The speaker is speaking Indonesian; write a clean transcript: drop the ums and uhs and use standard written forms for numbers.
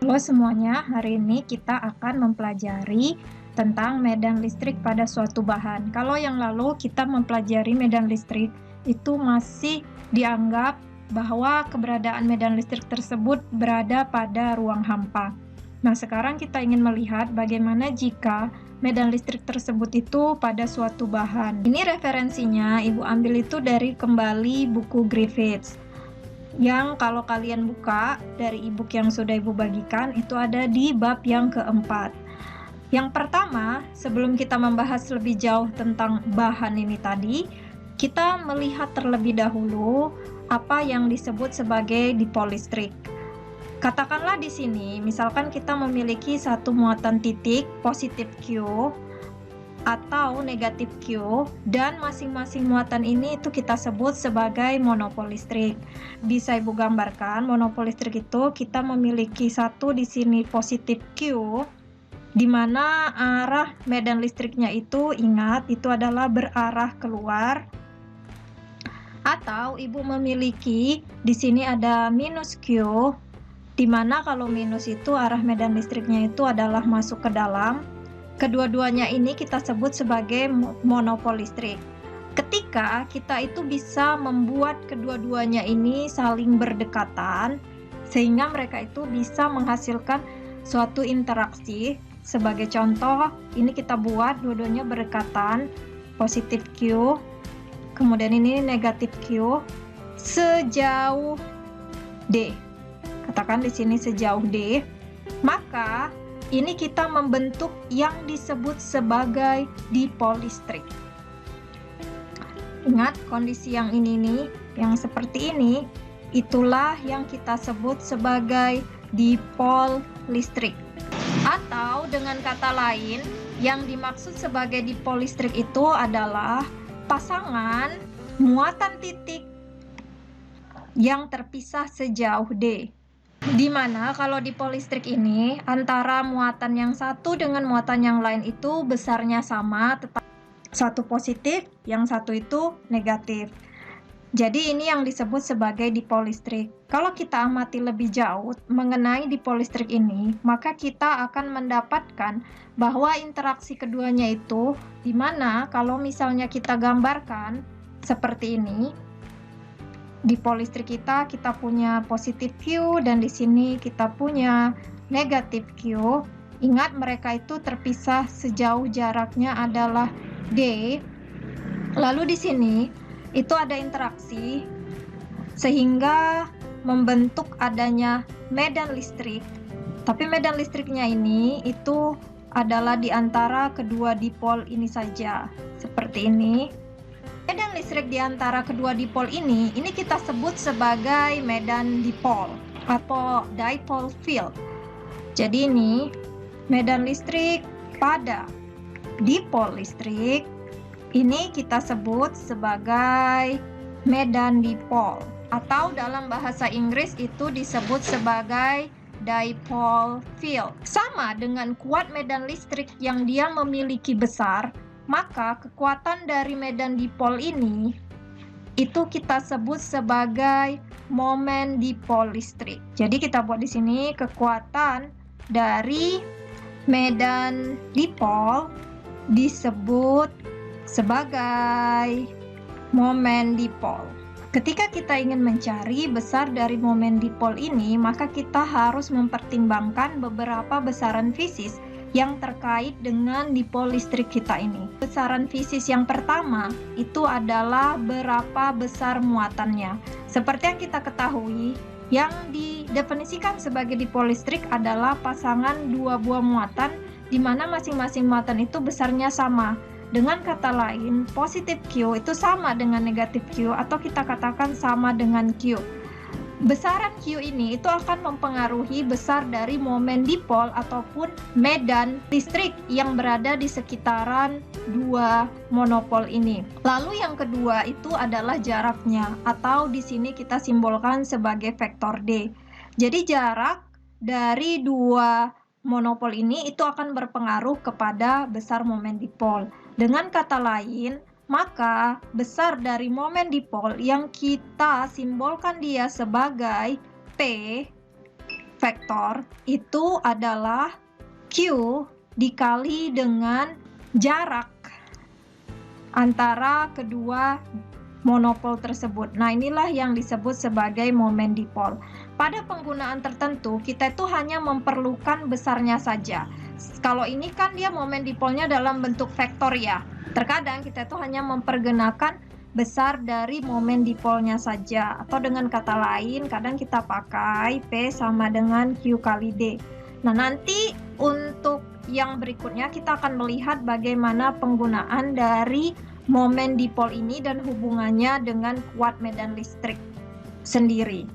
Halo semuanya, hari ini kita akan mempelajari tentang medan listrik pada suatu bahan. Kalau yang lalu kita mempelajari medan listrik, itu masih dianggap bahwa keberadaan medan listrik tersebut berada pada ruang hampa. Nah, sekarang kita ingin melihat bagaimana jika medan listrik tersebut itu pada suatu bahan. Ini referensinya, Ibu ambil itu dari kembali buku Griffiths. Yang kalau kalian buka dari e-book yang sudah Ibu bagikan, itu ada di bab yang keempat. Yang pertama, sebelum kita membahas lebih jauh tentang bahan ini tadi, kita melihat terlebih dahulu apa yang disebut sebagai dipol listrik. Katakanlah di sini, misalkan kita memiliki satu muatan titik positif Q atau negatif Q, dan masing-masing muatan ini itu kita sebut sebagai monopol listrik. Bisa Ibu gambarkan, monopol listrik itu kita memiliki satu di sini positif Q, di mana arah medan listriknya itu, ingat, itu adalah berarah keluar. Atau Ibu memiliki di sini ada minus Q, di mana kalau minus itu arah medan listriknya itu adalah masuk ke dalam. Kedua-duanya ini kita sebut sebagai monopol listrik. Ketika kita itu bisa membuat kedua-duanya ini saling berdekatan, sehingga mereka itu bisa menghasilkan suatu interaksi. Sebagai contoh, ini kita buat dua-duanya berdekatan, positif Q, kemudian ini negatif Q, sejauh D. Katakan di sini sejauh D, maka ini kita membentuk yang disebut sebagai dipol listrik. Ingat, kondisi yang ini nih, yang seperti ini, itulah yang kita sebut sebagai dipol listrik. Atau dengan kata lain, yang dimaksud sebagai dipol listrik itu adalah pasangan muatan titik yang terpisah sejauh D. Di mana kalau dipol listrik ini antara muatan yang satu dengan muatan yang lain itu besarnya sama, tetapi satu positif, yang satu itu negatif. Jadi ini yang disebut sebagai dipol listrik. Kalau kita amati lebih jauh mengenai dipol listrik ini, maka kita akan mendapatkan bahwa interaksi keduanya itu, di mana kalau misalnya kita gambarkan seperti ini, dipol listrik kita punya positif Q, dan di sini kita punya negatif Q. Ingat, mereka itu terpisah sejauh jaraknya adalah D. Lalu di sini itu ada interaksi sehingga membentuk adanya medan listrik. Tapi medan listriknya ini itu adalah di antara kedua dipol ini saja. Seperti ini. Medan listrik di antara kedua dipol ini kita sebut sebagai medan dipol atau dipole field. Jadi ini medan listrik pada dipol listrik ini kita sebut sebagai medan dipol, atau dalam bahasa Inggris itu disebut sebagai dipole field. Sama dengan kuat medan listrik yang dia memiliki besar, maka kekuatan dari medan dipol ini itu kita sebut sebagai momen dipol listrik. Jadi kita buat di sini kekuatan dari medan dipol disebut sebagai momen dipol. Ketika kita ingin mencari besar dari momen dipol ini, maka kita harus mempertimbangkan beberapa besaran fisis yang terkait dengan dipol listrik kita ini. Besaran fisis yang pertama itu adalah berapa besar muatannya. Seperti yang kita ketahui, yang didefinisikan sebagai dipol listrik adalah pasangan dua buah muatan di mana masing-masing muatan itu besarnya sama. Dengan kata lain, positif Q itu sama dengan negatif Q, atau kita katakan sama dengan Q. Besaran Q ini itu akan mempengaruhi besar dari momen dipol ataupun medan listrik yang berada di sekitaran dua monopol ini. Lalu yang kedua itu adalah jaraknya, atau di sini kita simbolkan sebagai vektor D. Jadi jarak dari dua monopol ini itu akan berpengaruh kepada besar momen dipol. Dengan kata lain, maka besar dari momen dipol yang kita simbolkan dia sebagai P vektor itu adalah Q dikali dengan jarak antara kedua monopol tersebut. Nah, inilah yang disebut sebagai momen dipol. Pada penggunaan tertentu, kita itu hanya memerlukan besarnya saja. Kalau ini kan dia momen dipolnya dalam bentuk vektor ya. Terkadang kita itu hanya mempergunakan besar dari momen dipolnya saja. Atau dengan kata lain, kadang kita pakai P sama dengan Q kali D. Nah, nanti untuk yang berikutnya kita akan melihat bagaimana penggunaan dari momen dipol ini dan hubungannya dengan kuat medan listrik sendiri.